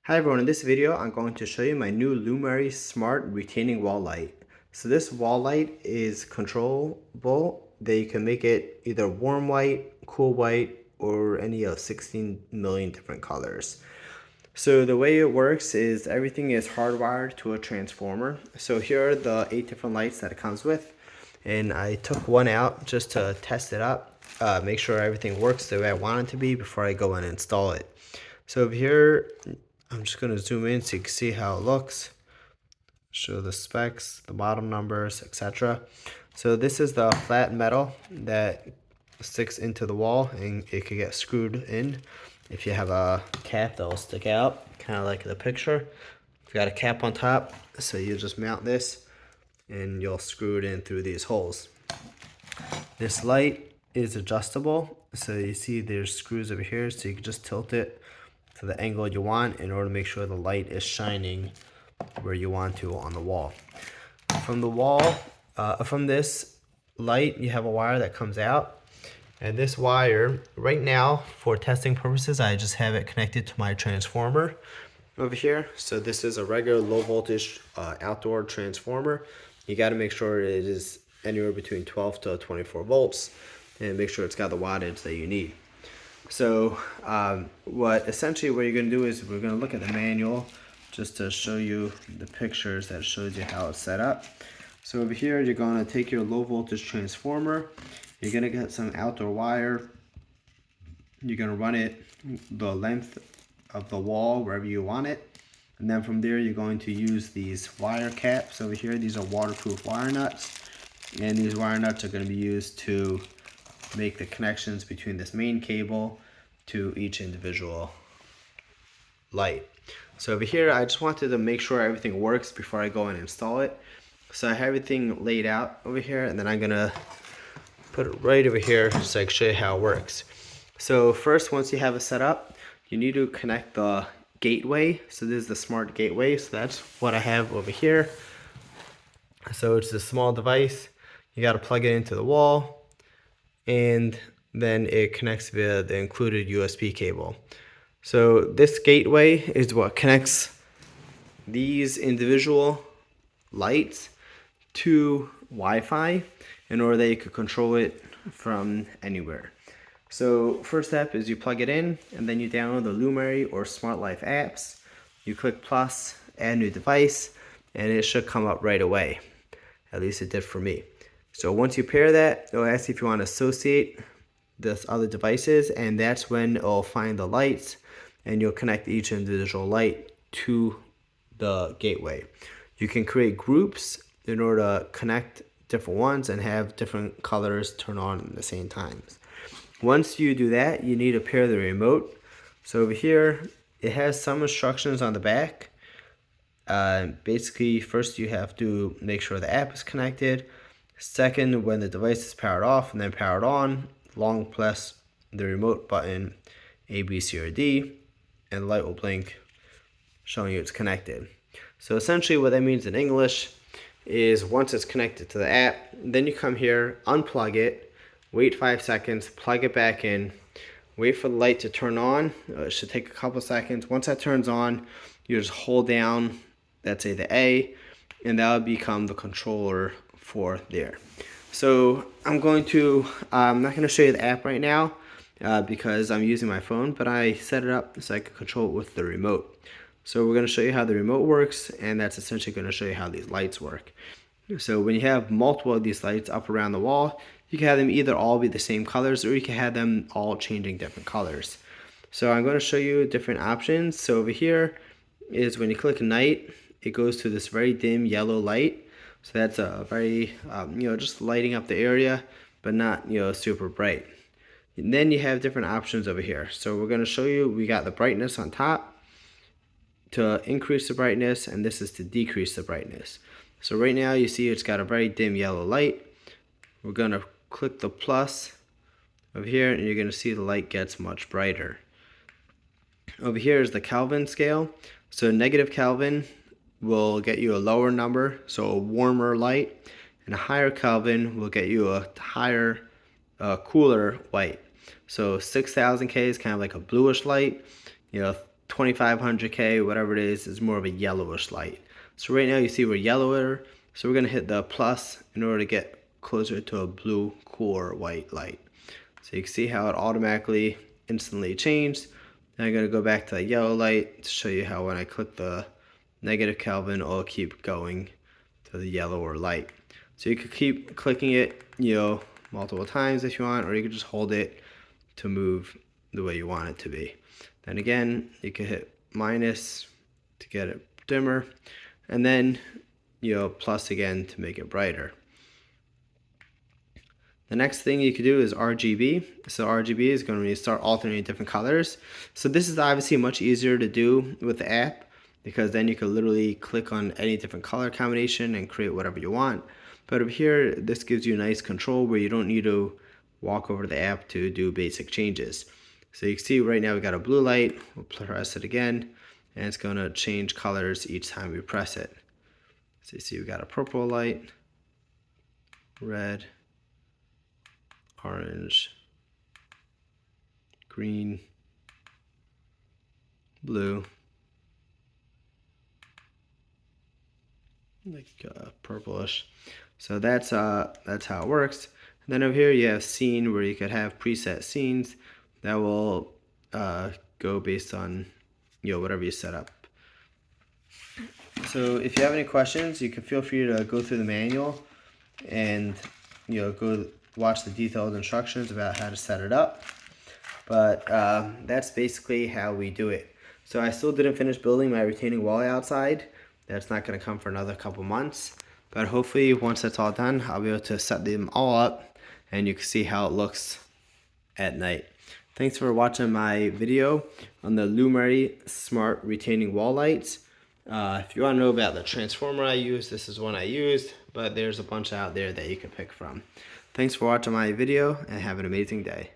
Hi everyone, in this video I'm going to show you my new Lumary Smart Retaining Wall Light. So this wall light is controllable. They can make it either warm white, cool white, or any of 16 million different colors. So the way it works is everything is hardwired to a transformer. So here are the 8 different lights that it comes with. And I took one out just to test it up, make sure everything works the way I want it to be before I go and install it. So over here, I'm just going to zoom in so you can see how it looks. Show the specs, the bottom numbers, etc. So this is the flat metal that sticks into the wall and it could get screwed in. If you have a cap that will stick out, kind of like the picture. You've got a cap on top, so you just mount this and you'll screw it in through these holes. This light is adjustable, so you see there's screws over here, so you can just tilt it to the angle you want in order to make sure the light is shining where you want to on the wall. From the wall, from this light, you have a wire that comes out. And this wire, right now, for testing purposes, I just have it connected to my transformer over here. So this is a regular low voltage outdoor transformer. You got to make sure it is anywhere between 12 to 24 volts and make sure it's got the wattage that you need. So what you're going to do is we're going to look at the manual just to show you the pictures that shows you how it's set up. So over here, you're going to take your low voltage transformer. You're going to get some outdoor wire. You're going to run it the length of the wall wherever you want it. And then from there, you're going to use these wire caps over here. These are waterproof wire nuts. And these wire nuts are going to be used to make the connections between this main cable to each individual light. So over here, I just wanted to make sure everything works before I go and install it. So I have everything laid out over here, and then I'm gonna put it right over here so I can show you how it works. So first, once you have it set up, you need to connect the gateway. So this is the smart gateway. So that's what I have over here. So it's a small device. You got to plug it into the wall, and then it connects via the included USB cable. So this gateway is what connects these individual lights to Wi-Fi in order that you could control it from anywhere. So first step is you plug it in, and then you download the Lumary or Smart Life apps. You click plus, add new device, and it should come up right away. At least it did for me. So once you pair that, it'll ask you if you want to associate this other devices, and that's when it'll find the lights and you'll connect each individual light to the gateway. You can create groups in order to connect different ones and have different colors turn on at the same times. Once you do that, you need to pair the remote. So over here, it has some instructions on the back. Basically, first you have to make sure the app is connected. Second, when the device is powered off and then powered on, long press the remote button A, B, C, or D, and the light will blink showing you it's connected. So essentially what that means in English is once it's connected to the app, then you come here, unplug it, wait 5 seconds, plug it back in, wait for the light to turn on. It should take a couple seconds. Once that turns on, you just hold down, let's say the A, and that will become the controller for there. So I'm not going to show you the app right now because I'm using my phone, but I set it up so I can control it with the remote. So we're going to show you how the remote works, and that's essentially going to show you how these lights work. So when you have multiple of these lights up around the wall, you can have them either all be the same colors, or you can have them all changing different colors. So I'm going to show you different options. So over here is when you click night, it goes to this very dim yellow light. So that's a very, just lighting up the area, but not, super bright. And then you have different options over here. So we're going to show you, we got the brightness on top to increase the brightness, and this is to decrease the brightness. So right now you see it's got a very dim yellow light. We're going to click the plus over here, and you're going to see the light gets much brighter. Over here is the Kelvin scale. So negative Kelvin will get you a lower number, so a warmer light, and a higher Kelvin will get you a higher, cooler light. So 6000 K is kind of like a bluish light. 20 2500K, whatever it is more of a yellowish light. So right now you see we're yellower, so we're gonna hit the plus in order to get closer to a blue core white light. So you can see how it automatically instantly changed. Then I'm gonna go back to the yellow light to show you how when I click the negative Kelvin, it'll keep going to the yellower light. So you could keep clicking it, multiple times if you want, or you could just hold it to move the way you want it to be. Then again, you can hit minus to get it dimmer, and then plus again to make it brighter. The next thing you could do is RGB. So RGB is going to start alternating different colors. So this is obviously much easier to do with the app, because then you can literally click on any different color combination and create whatever you want. But up here, this gives you nice control where you don't need to walk over to the app to do basic changes. So you can see right now we got a blue light. We'll press it again, and it's going to change colors each time we press it. So you see we got a purple light, red, orange, green, blue, like purplish. So that's how it works. And then over here you have scene, where you could have preset scenes that will go based on whatever you set up. So if you have any questions, you can feel free to go through the manual and go watch the detailed instructions about how to set it up. But that's basically how we do it. So I still didn't finish building my retaining wall outside. That's not going to come for another couple months. But hopefully once that's all done, I'll be able to set them all up and you can see how it looks at night. Thanks for watching my video on the Lumary Smart Retaining Wall Lights. If you want to know about the transformer I use, this is one I used, but there's a bunch out there that you can pick from. Thanks for watching my video and have an amazing day.